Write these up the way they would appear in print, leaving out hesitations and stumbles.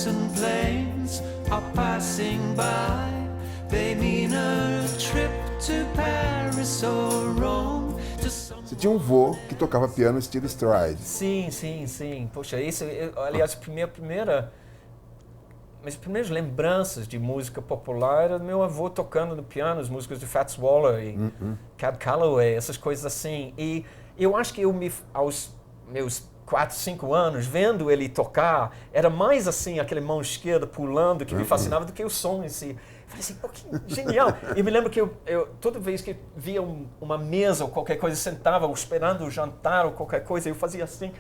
boats and planes are passing by. They mean a trip to Paris or Rome. Você tinha um vô que tocava piano estilo stride. Sim. Poxa, isso, aliás, minhas primeiras lembranças de música popular era do meu avô tocando no piano as músicas de Fats Waller e Cab Calloway, essas coisas assim. E eu acho que aos meus 4, 5 anos, vendo ele tocar, era mais assim, aquele mão esquerda pulando que me fascinava do que o som em si. Eu falei assim, pô, que genial! E me lembro que eu toda vez que via uma mesa ou qualquer coisa, sentava esperando o jantar ou qualquer coisa, eu fazia assim,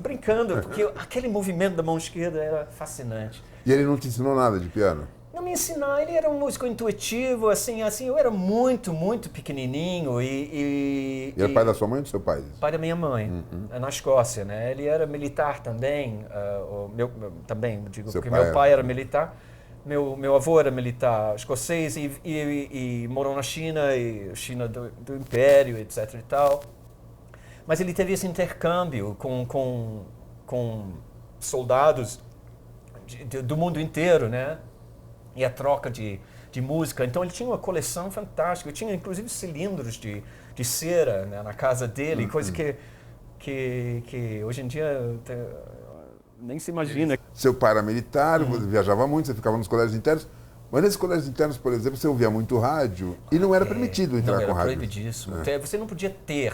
brincando, porque aquele movimento da mão esquerda era fascinante. E ele não te ensinou nada de piano? Não me ensinar, ele era um músico intuitivo, assim, eu era muito pequenininho E era pai da sua mãe ou do seu pai? Pai da minha mãe, na Escócia, né? Ele era militar também, porque meu pai era militar, meu avô era militar escocês e morou na China, e China do Império, etc e tal. Mas ele teve esse intercâmbio com soldados do mundo inteiro, né? E a troca de música. Então ele tinha uma coleção fantástica. Eu tinha inclusive cilindros de cera, né, na casa dele, coisa que hoje em dia nem se imagina. Seu pai era militar, você viajava muito, você ficava nos colégios internos. Mas nesses colégios internos, por exemplo, você ouvia muito rádio e não era permitido entrar com rádio. Não, era proibidíssimo. Você não podia ter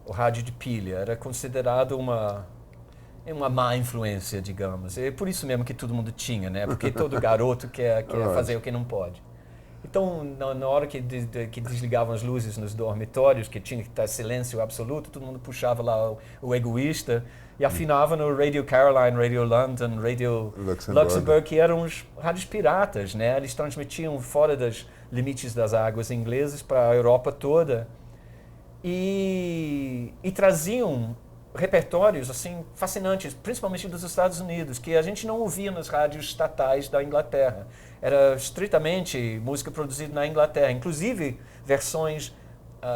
o rádio de pilha. Era considerado uma má influência, digamos. É por isso mesmo que todo mundo tinha, né? Porque todo garoto quer fazer o que não pode. Então, na hora que desligavam as luzes nos dormitórios, que tinha que estar silêncio absoluto, todo mundo puxava lá o egoísta e afinava no Radio Caroline, Radio London, Radio Luxembourg, que eram os rádios piratas, né? Eles transmitiam fora dos limites das águas inglesas para a Europa toda e traziam repertórios assim fascinantes, principalmente dos Estados Unidos, que a gente não ouvia nas rádios estatais da Inglaterra. Era estritamente música produzida na Inglaterra, inclusive versões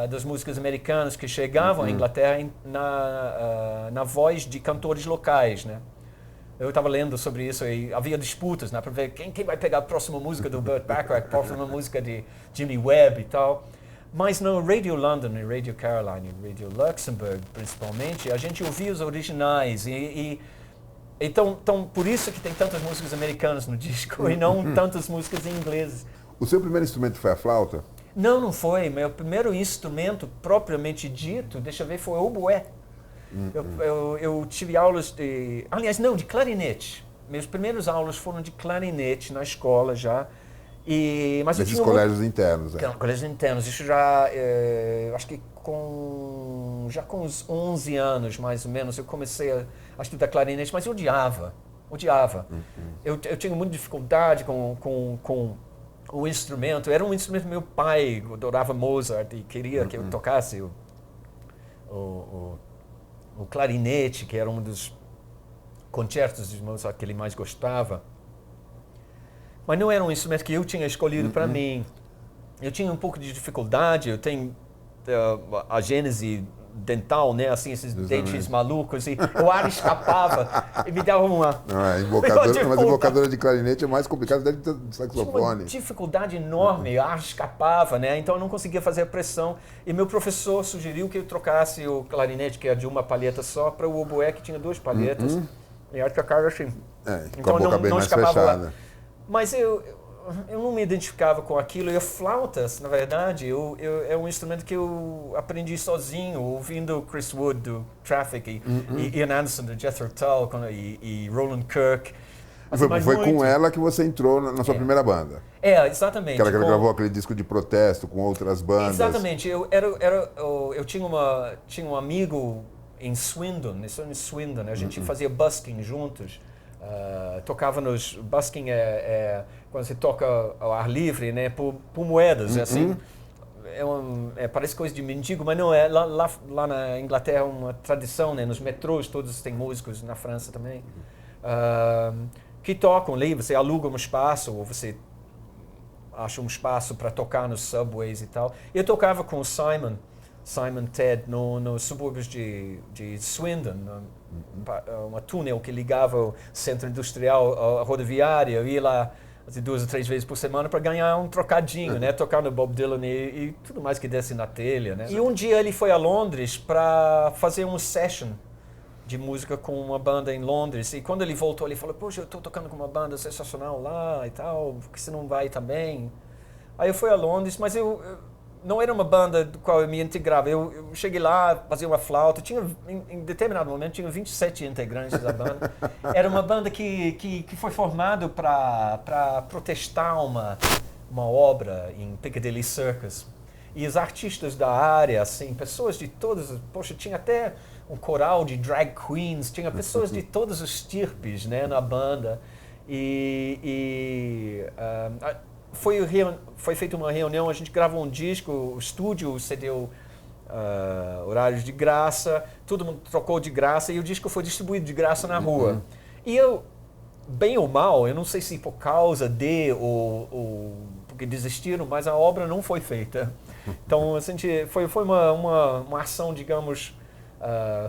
das músicas americanas que chegavam à Inglaterra na voz de cantores locais, né? Eu estava lendo sobre isso e havia disputas, né, para ver quem vai pegar a próxima música do Burt Bacharach, a próxima música de Jimmy Webb e tal. Mas no Radio London, Radio Caroline, Radio Luxembourg, principalmente, a gente ouvia os originais. Então, por isso que tem tantas músicas americanas no disco e não tantas músicas em inglês. O seu primeiro instrumento foi a flauta? Não foi. Meu primeiro instrumento, propriamente dito, deixa eu ver, foi o oboé. Eu tive aulas de... Aliás, não, de clarinete. Meus primeiros aulas foram de clarinete na escola já. Mas nesses colégios internos, colégios internos, isso já, acho que já com uns 11 anos, mais ou menos, eu comecei a estudar clarinete, mas eu odiava. Eu tinha muita dificuldade com o instrumento, era um instrumento do meu pai, adorava Mozart e queria que eu tocasse o clarinete, que era um dos concertos de Mozart que ele mais gostava. Mas não era um instrumento que eu tinha escolhido para mim. Eu tinha um pouco de dificuldade, eu tenho a gênese dental, né, assim, esses dentes malucos, e o ar escapava e me dava uma... Mas invocadora de clarinete é mais complicado do saxofone. Tinha uma dificuldade enorme, o ar escapava, né, então eu não conseguia fazer a pressão. E meu professor sugeriu que eu trocasse o clarinete, que era de uma palheta só, para o oboé, que tinha 2 palhetas. E aí tocava assim. Com a boca bem mais fechada. Mas eu não me identificava com aquilo. E a flauta, na verdade, é um instrumento que eu aprendi sozinho, ouvindo Chris Wood do Traffic e Ian Anderson do Jethro Tull e Roland Kirk. Foi com ela que você entrou na sua primeira banda. Exatamente. Que ela gravou aquele disco de protesto com outras bandas. Exatamente. Eu tinha um amigo em Swindon, né? A gente fazia busking juntos. Tocava nos... Busking quando você toca ao ar livre, né, por moedas, assim. Parece coisa de mendigo, mas não é. Lá na Inglaterra é uma tradição, né, nos metrôs todos têm músicos, na França também, que tocam ali. Você aluga um espaço ou você acha um espaço para tocar nos subways e tal. Eu tocava com o Simon Simon Ted nos subúrbios de Swindon, uma túnel que ligava o centro industrial à rodoviária. Eu ia lá 2 ou 3 vezes por semana para ganhar um trocadinho, né? Tocar no Bob Dylan e tudo mais que desse na telha, né? E um dia ele foi a Londres para fazer um session de música com uma banda em Londres. E quando ele voltou, ele falou: poxa, eu estou tocando com uma banda sensacional lá e tal, por que você não vai também? Aí eu fui a Londres, mas eu não era uma banda do qual eu me integrava. Eu cheguei lá, fazia uma flauta, em determinado momento tinha 27 integrantes da banda. Era uma banda que foi formada para protestar uma obra em Piccadilly Circus. E os artistas da área, assim, pessoas de todas, poxa, tinha até um coral de drag queens, tinha pessoas de todos os tipos, né, na banda. Foi feita uma reunião, a gente gravou um disco, o estúdio cedeu horários de graça, todo mundo trocou de graça e o disco foi distribuído de graça na rua. E eu, bem ou mal, eu não sei se por causa ou porque desistiram, mas a obra não foi feita. Então, foi uma ação, digamos,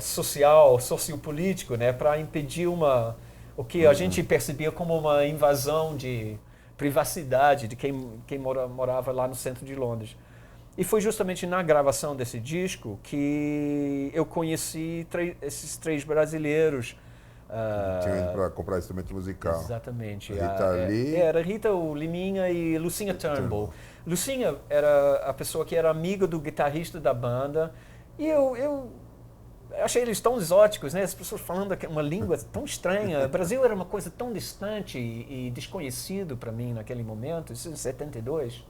social, sociopolítico, né, para impedir o que a gente percebia como uma invasão de privacidade de quem morava lá no centro de Londres. E foi justamente na gravação desse disco que eu conheci esses 3 brasileiros. Tinha ido para comprar instrumento musical. Exatamente. Rita Lee. Era Rita Liminha e Lucinha Turnbull. Lucinha era a pessoa que era amiga do guitarrista da banda. E eu achei eles tão exóticos, né? As pessoas falando uma língua tão estranha. O Brasil era uma coisa tão distante e desconhecido para mim naquele momento, isso em 72.